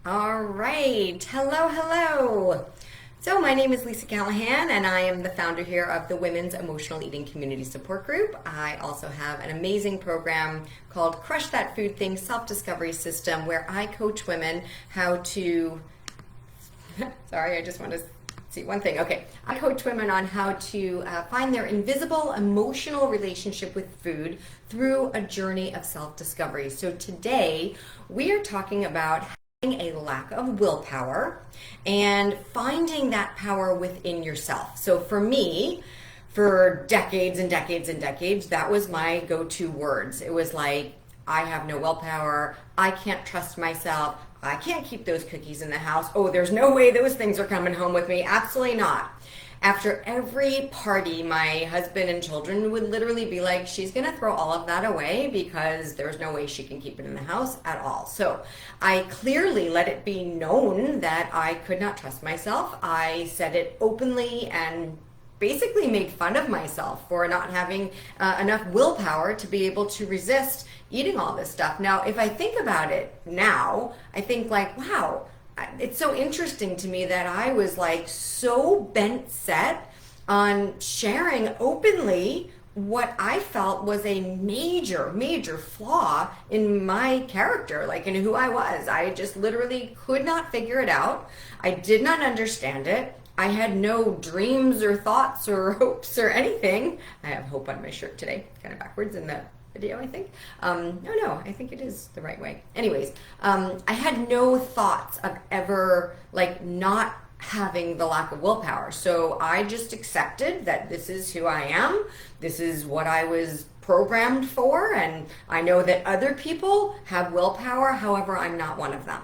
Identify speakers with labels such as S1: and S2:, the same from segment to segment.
S1: All right. Hello, hello. So, my name is Lisa Callahan, and I am the founder here of the Women's Emotional Eating Community Support Group. I also have an amazing program called Crush That Food Thing Self-Discovery System, where I coach women how to. Sorry, I just want to see one thing. Okay. I coach women on how to find their invisible emotional relationship with food through a journey of self-discovery. So, today we are talking about a lack of willpower and finding that power within yourself. So for me, for decades and decades and decades, that was my go-to words. It was like, I have no willpower, I can't trust myself, I can't keep those cookies in the house. Oh, there's no way those things are coming home with me. Absolutely not. After every party, my husband and children would literally be like, she's going to throw all of that away because there's no way she can keep it in the house at all. So I clearly let it be known that I could not trust myself. I said it openly and basically made fun of myself for not having enough willpower to be able to resist eating all this stuff. Now, if I think about it now, I think like, wow, it's so interesting to me that I was like so bent set on sharing openly what I felt was a major, major flaw in my character, like in who I was. I just literally could not figure it out. I did not understand it. I had no dreams or thoughts or hopes or anything. I have hope on my shirt today, kind of backwards in the video, I think. No, I think it is the right way. Anyways, I had no thoughts of ever like not having the lack of willpower. So I just accepted that this is who I am. This is what I was programmed for. And I know that other people have willpower. However, I'm not one of them.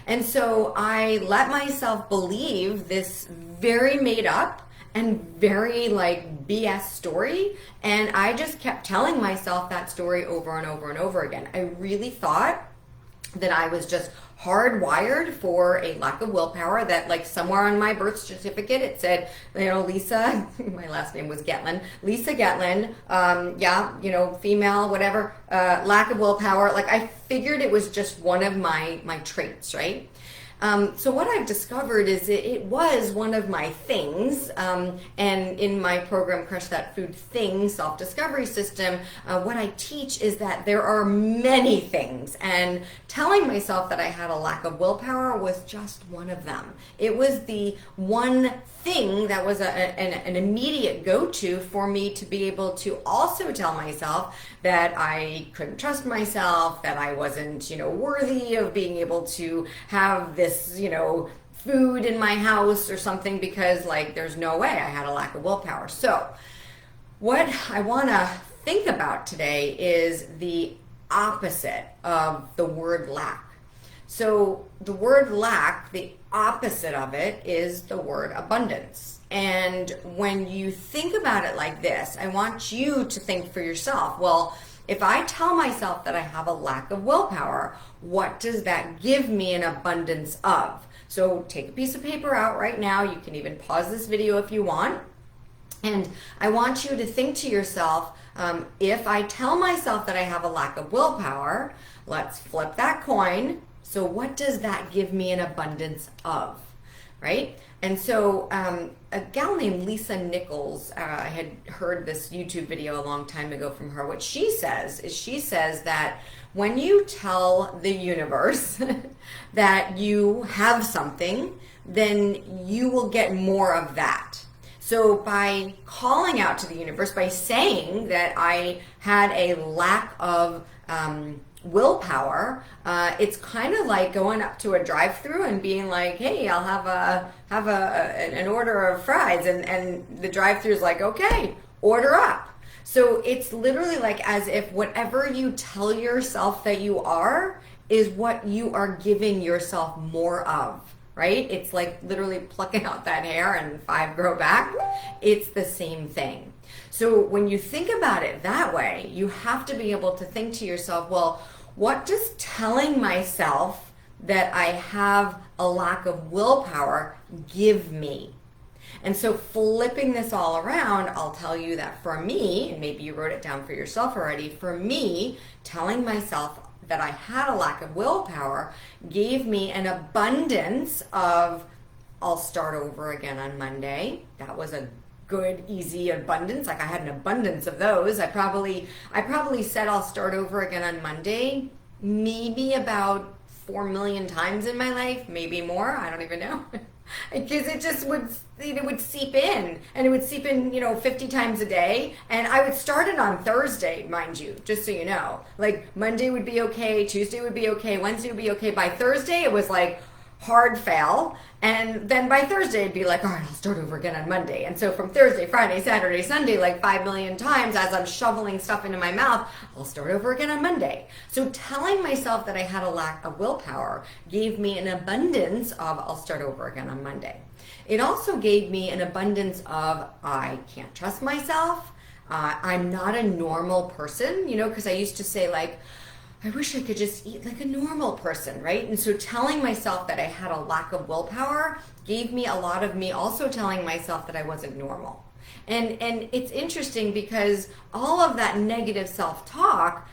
S1: And so I let myself believe this very made up and very like BS story, and I just kept telling myself that story over and over and over again. I really thought that I was just hardwired for a lack of willpower, that like somewhere on my birth certificate it said, Lisa, my last name was Getlin, Lisa Getlin, female, whatever, lack of willpower. Like I figured it was just one of my traits, right? So what I've discovered is it was one of my things, and in my program Crush That Food Thing Self-Discovery System, what I teach is that there are many things, and telling myself that I had a lack of willpower was just one of them. It was the one thing that was an immediate go-to for me to be able to also tell myself that I couldn't trust myself, that I wasn't, worthy of being able to have this, food in my house or something, because like there's no way I had a lack of willpower. So what I want to think about today is the opposite of the word lack. So the word lack, the opposite of it is the word abundance. And when you think about it like this, I want you to think for yourself, well, if I tell myself that I have a lack of willpower, what does that give me an abundance of? So take a piece of paper out right now. You can even pause this video if you want. And I want you to think to yourself, if I tell myself that I have a lack of willpower, let's flip that coin. So what does that give me an abundance of, right? And so a gal named Lisa Nichols, I had heard this YouTube video a long time ago from her. What she says is she says that when you tell the universe that you have something, then you will get more of that. So by calling out to the universe, by saying that I had a lack of willpower, it's kind of like going up to a drive-through and being like, hey, I'll have an order of fries, and the drive-through is like, okay, order up. So it's literally like as if whatever you tell yourself that you are is what you are giving yourself more of, right? It's like literally plucking out that hair and 5 grow back. It's the same thing. So when you think about it that way, you have to be able to think to yourself, well, what does telling myself that I have a lack of willpower give me? And so flipping this all around, I'll tell you that for me, and maybe you wrote it down for yourself already, for me, telling myself that I had a lack of willpower gave me an abundance of, I'll start over again on Monday. That was a good, easy abundance. Like I had an abundance of those. I probably said I'll start over again on Monday maybe about 4 million times in my life, maybe more. I don't even know. Because it would seep in, and it would seep in, 50 times a day. And I would start it on Thursday, mind you, just so you know. Like Monday would be okay, Tuesday would be okay, Wednesday would be okay. By Thursday, it was like hard fail. And then by Thursday, it'd be like, all right, I'll start over again on Monday. And so from Thursday, Friday, Saturday, Sunday, like 5 million times as I'm shoveling stuff into my mouth, I'll start over again on Monday. So telling myself that I had a lack of willpower gave me an abundance of, I'll start over again on Monday. It also gave me an abundance of, I can't trust myself. I'm not a normal person, because I used to say like, I wish I could just eat like a normal person, right? And so telling myself that I had a lack of willpower gave me a lot of me also telling myself that I wasn't normal. And it's interesting because all of that negative self-talk,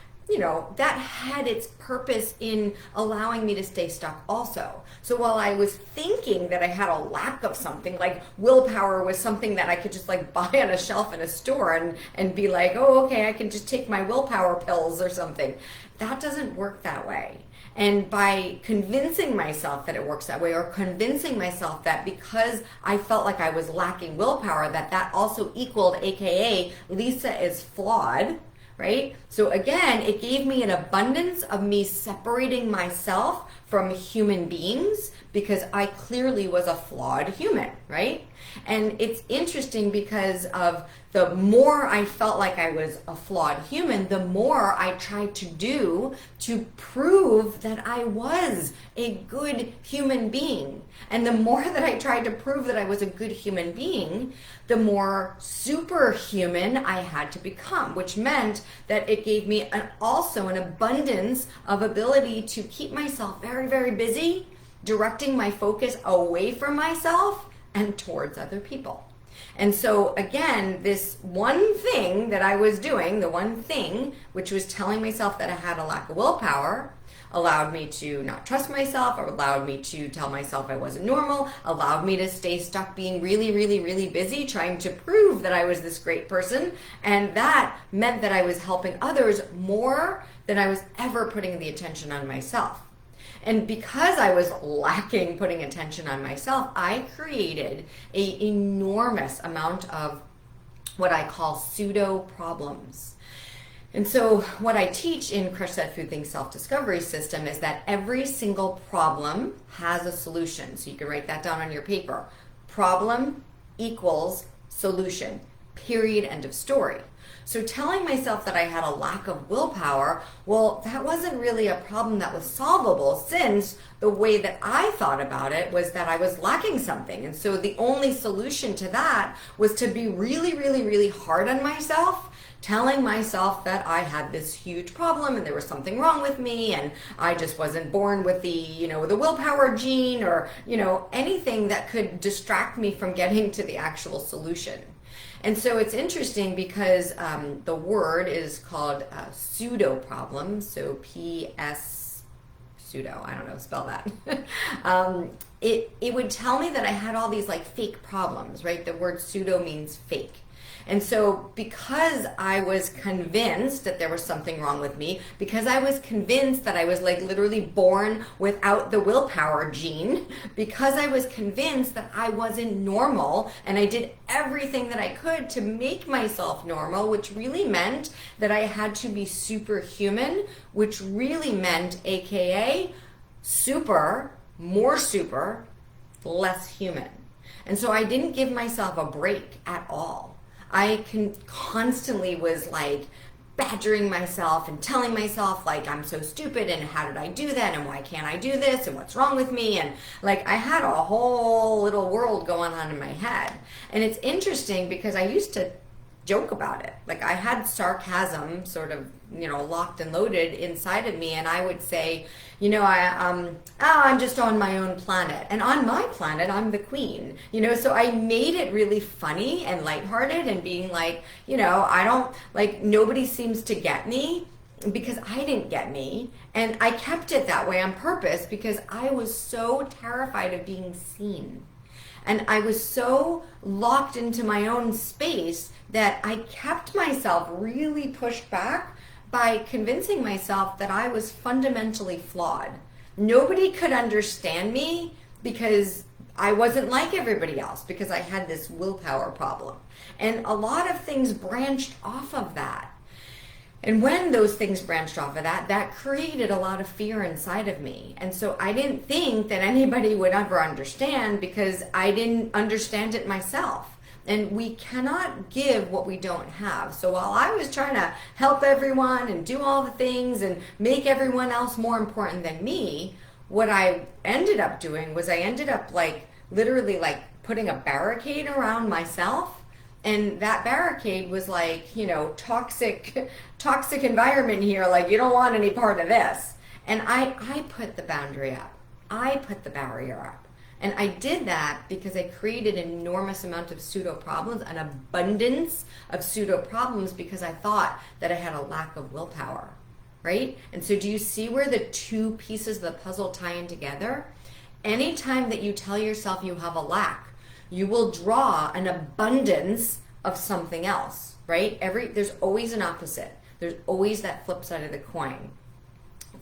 S1: that had its purpose in allowing me to stay stuck also. So while I was thinking that I had a lack of something, like willpower was something that I could just like buy on a shelf in a store and be like, oh, okay, I can just take my willpower pills or something. That doesn't work that way. And by convincing myself that it works that way, or convincing myself that because I felt like I was lacking willpower, that also equaled, AKA, Lisa is flawed, right? So again, it gave me an abundance of me separating myself from human beings because I clearly was a flawed human, right? And it's interesting because of the more I felt like I was a flawed human, the more I tried to do to prove that I was a good human being. And the more that I tried to prove that I was a good human being, the more superhuman I had to become, which meant that it gave me also an abundance of ability to keep myself very, very busy, directing my focus away from myself and towards other people. And so again, this one thing that I was doing, the one thing, which was telling myself that I had a lack of willpower, allowed me to not trust myself, or allowed me to tell myself I wasn't normal, allowed me to stay stuck being really, really, really busy trying to prove that I was this great person. And that meant that I was helping others more than I was ever putting the attention on myself. And because I was lacking putting attention on myself, I created an enormous amount of what I call pseudo problems. And so what I teach in Crush That Food Thing Self-Discovery System is that every single problem has a solution. So you can write that down on your paper. Problem equals solution. Period. End of story. So telling myself that I had a lack of willpower, well, that wasn't really a problem that was solvable, since the way that I thought about it was that I was lacking something. And so the only solution to that was to be really, really, really hard on myself, telling myself that I had this huge problem and there was something wrong with me and I just wasn't born with the willpower gene, or, anything that could distract me from getting to the actual solution. And so it's interesting because the word is called pseudo problem. So P-S pseudo, I don't know, spell that. It would tell me that I had all these like fake problems, right? The word pseudo means fake. And so because I was convinced that there was something wrong with me, because I was convinced that I was like literally born without the willpower gene, because I was convinced that I wasn't normal, and I did everything that I could to make myself normal, which really meant that I had to be superhuman, which really meant, AKA, more super, less human. And so I didn't give myself a break at all. I constantly was like badgering myself and telling myself like I'm so stupid and how did I do that and why can't I do this and what's wrong with me, and like I had a whole little world going on in my head. And it's interesting because I used to joke about it. Like I had sarcasm sort of, locked and loaded inside of me, and I would say, I'm just on my own planet, and on my planet I'm the queen. So I made it really funny and lighthearted, and being like, I don't, like, nobody seems to get me because I didn't get me, And I kept it that way on purpose because I was so terrified of being seen. And I was so locked into my own space that I kept myself really pushed back by convincing myself that I was fundamentally flawed. Nobody could understand me because I wasn't like everybody else, because I had this willpower problem. And a lot of things branched off of that. And when those things branched off of that, that created a lot of fear inside of me. And so I didn't think that anybody would ever understand because I didn't understand it myself. And we cannot give what we don't have. So while I was trying to help everyone and do all the things and make everyone else more important than me, what I ended up doing was I ended up literally putting a barricade around myself. And that barricade was toxic environment here. Like, you don't want any part of this. And I put the boundary up. I put the barrier up. And I did that because I created an enormous amount of pseudo problems, an abundance of pseudo problems, because I thought that I had a lack of willpower, right? And so do you see where the two pieces of the puzzle tie in together? Anytime that you tell yourself you have a lack, you will draw an abundance of something else, right? There's always an opposite. There's always that flip side of the coin.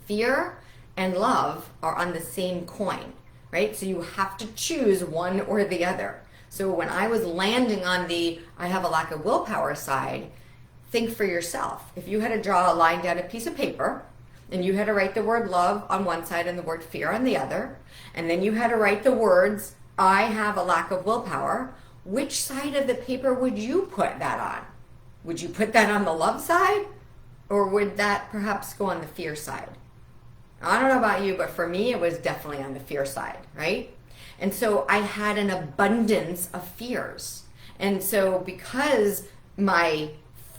S1: Fear and love are on the same coin, right? So you have to choose one or the other. So when I was landing on the I have a lack of willpower side, think for yourself. If you had to draw a line down a piece of paper, and you had to write the word love on one side and the word fear on the other, and then you had to write the words I have a lack of willpower, which side of the paper would you put that on? Would you put that on the love side? Or would that perhaps go on the fear side? I don't know about you, but for me, it was definitely on the fear side, right? And so I had an abundance of fears. And so because my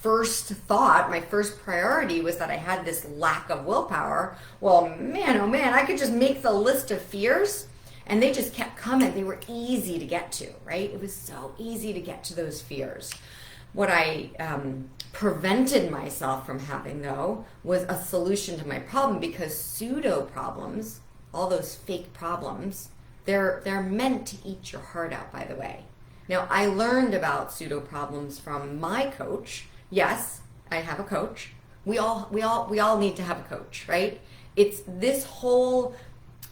S1: first thought, my first priority was that I had this lack of willpower, well, man, oh man, I could just make the list of fears and they just kept coming. They were easy to get to, right? It was so easy to get to those fears. What I prevented myself from having, though, was a solution to my problem, because pseudo problems, all those fake problems, they're meant to eat your heart out, by the way. Now, I learned about pseudo problems from my coach. Yes, I have a coach. We all need to have a coach, right? It's this whole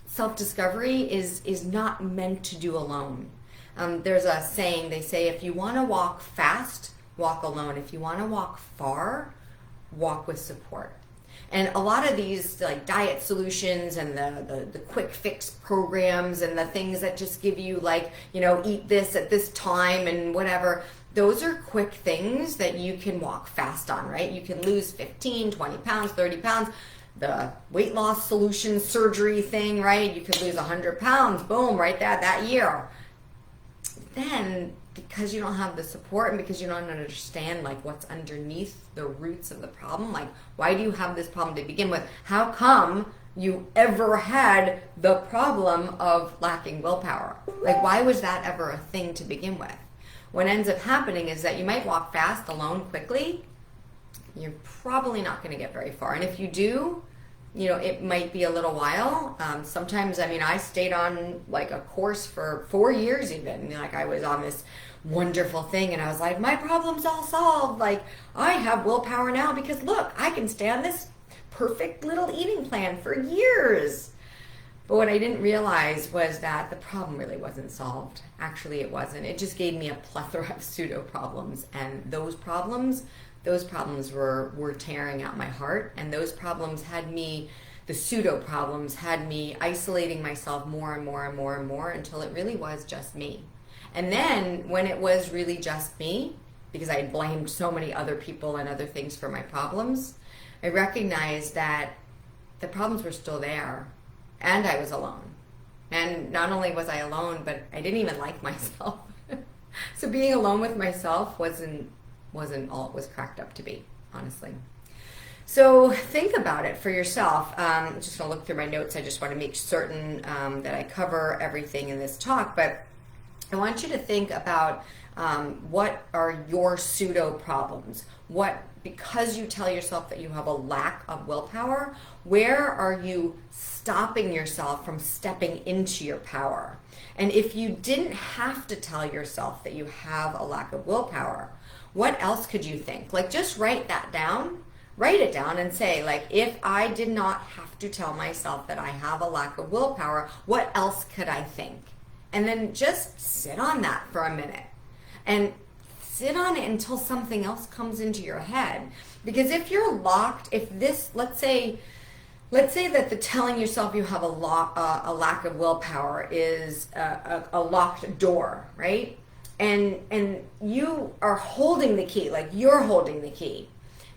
S1: self-discovery is not meant to do alone. There's a saying, they say, if you want to walk fast, walk alone. If you want to walk far, walk with support. And a lot of these diet solutions and the quick fix programs and the things that just give you eat this at this time and whatever, those are quick things that you can walk fast on, right? You can lose 15, 20 pounds, 30 pounds. The weight loss solution surgery thing, right? You could lose 100 pounds, boom, right there, that year. Then, because you don't have the support and because you don't understand what's underneath the roots of the problem, why do you have this problem to begin with? How come you ever had the problem of lacking willpower? Why was that ever a thing to begin with? What ends up happening is that you might walk fast alone quickly. You're probably not going to get very far. And if you do, it might be a little while. Sometimes, I stayed on a course for 4 years even. I was on this wonderful thing and I was like, my problem's all solved. I have willpower now because look, I can stay on this perfect little eating plan for years. But what I didn't realize was that the problem really wasn't solved. Actually, it wasn't. It just gave me a plethora of pseudo problems, and those problems were tearing out my heart, and those problems had me, the pseudo problems had me isolating myself more and more and more and more until it really was just me. And then when it was really just me, because I had blamed so many other people and other things for my problems, I recognized that the problems were still there and I was alone. And not only was I alone, but I didn't even like myself. So being alone with myself wasn't all it was cracked up to be, honestly. So think about it for yourself. I'm just going to look through my notes. I just want to make certain that I cover everything in this talk. But I want you to think about what are your pseudo problems. Because you tell yourself that you have a lack of willpower, where are you stopping yourself from stepping into your power? And if you didn't have to tell yourself that you have a lack of willpower, what else could you think? Like, just write that down. Write it down and say, like, if I did not have to tell myself that I have a lack of willpower, what else could I think? And then just sit on that for a minute and sit on it until something else comes into your head. Because if you're locked, let's say that the telling yourself you have a lack of willpower is a locked door, right? And you are holding the key, like you're holding the key.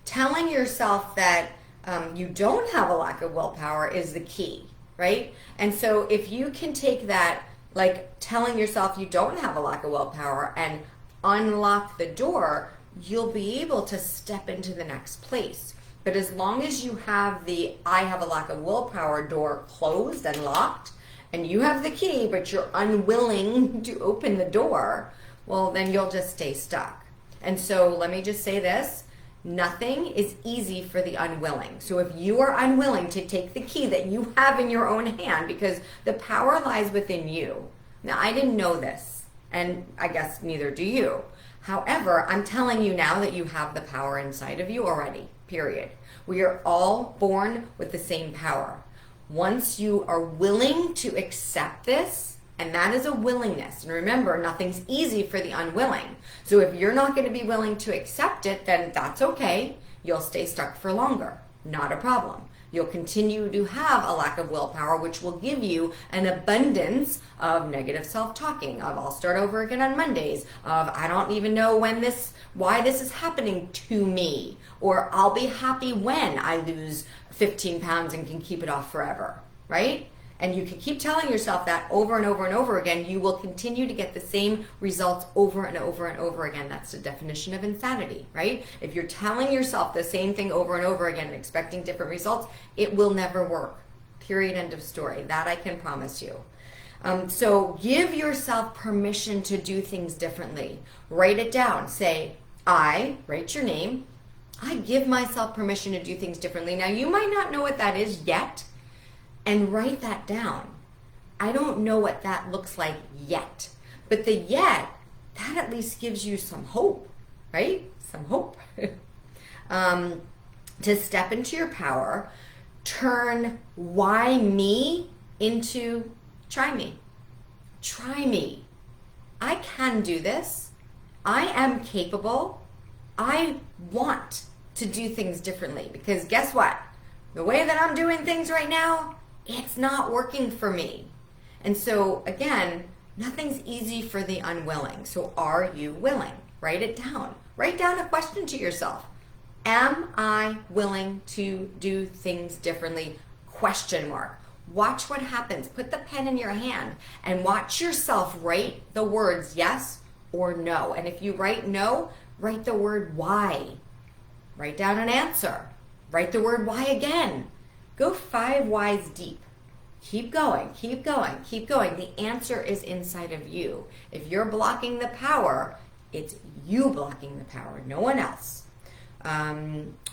S1: Telling yourself that you don't have a lack of willpower is the key, right? And so if you can take that, like telling yourself you don't have a lack of willpower, and unlock the door, you'll be able to step into the next place. But as long as you have the I have a lack of willpower door closed and locked, and you have the key, but you're unwilling to open the door, well, then you'll just stay stuck. And so let me just say this. Nothing is easy for the unwilling. So if you are unwilling to take the key that you have in your own hand, because the power lies within you. Now, I didn't know this, and I guess neither do you. However, I'm telling you now that you have the power inside of you already, period. We are all born with the same power. Once you are willing to accept this, and that is a willingness. And remember, nothing's easy for the unwilling. So if you're not going to be willing to accept it, then that's okay. You'll stay stuck for longer. Not a problem. You'll continue to have a lack of willpower, which will give you an abundance of negative self-talking, of I'll start over again on Mondays, of I don't even know why this is happening to me, or I'll be happy when I lose 15 pounds and can keep it off forever, right? And you can keep telling yourself that over and over and over again. You will continue to get the same results over and over and over again. That's the definition of insanity, right? If you're telling yourself the same thing over and over again and expecting different results, it will never work. Period, end of story. That I can promise you. So give yourself permission to do things differently. Write it down. Say, write your name. I give myself permission to do things differently. Now, you might not know what that is yet. And write that down. I don't know what that looks like yet. But the yet, that at least gives you some hope, right? Some hope. To step into your power, turn why me into try me. Try me. I can do this. I am capable. I want to do things differently. Because guess what? The way that I'm doing things right now, it's not working for me. And so again, nothing's easy for the unwilling. So are you willing? Write it down. Write down a question to yourself. Am I willing to do things differently? Question mark. Watch what happens. Put the pen in your hand and watch yourself write the words yes or no. And if you write no, write the word why. Write down an answer. Write the word why again. Go 5 whys deep. Keep going, keep going, keep going. The answer is inside of you. If you're blocking the power, it's you blocking the power, no one else.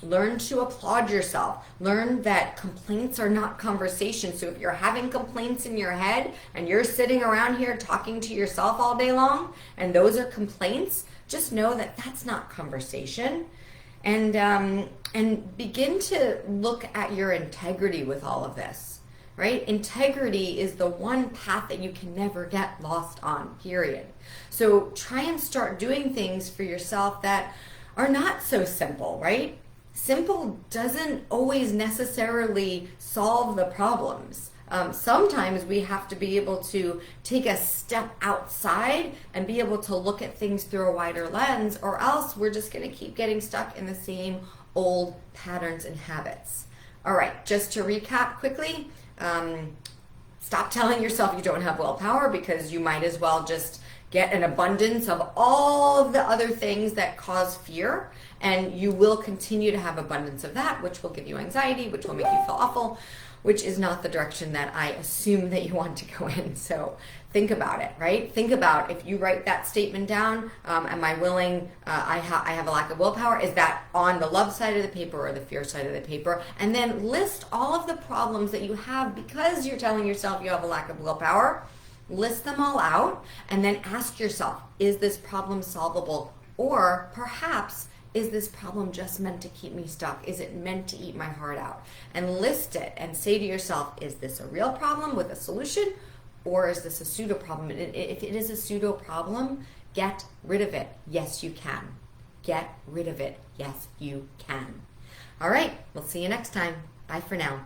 S1: Learn to applaud yourself. Learn that complaints are not conversations. So if you're having complaints in your head and you're sitting around here talking to yourself all day long and those are complaints, just know that that's not conversation. And begin to look at your integrity with all of this, right? Integrity is the one path that you can never get lost on, period. So try and start doing things for yourself that are not so simple, right? Simple doesn't always necessarily solve the problems. Sometimes we have to be able to take a step outside and be able to look at things through a wider lens, or else we're just going to keep getting stuck in the same old patterns and habits. All right, just to recap quickly, stop telling yourself you don't have willpower, because you might as well just get an abundance of all of the other things that cause fear, and you will continue to have abundance of that, which will give you anxiety, which will make you feel awful. which is not the direction that I assume that you want to go in. So think about it, right? Think about if you write that statement down, am I willing, I have a lack of willpower, is that on the love side of the paper or the fear side of the paper? And then list all of the problems that you have because you're telling yourself you have a lack of willpower. List them all out and then ask yourself, is this problem solvable? Or perhaps, is this problem just meant to keep me stuck? Is it meant to eat my heart out? And list it and say to yourself, is this a real problem with a solution? Or is this a pseudo problem? If it is a pseudo problem, get rid of it. Yes, you can. Get rid of it. Yes, you can. All right, we'll see you next time. Bye for now.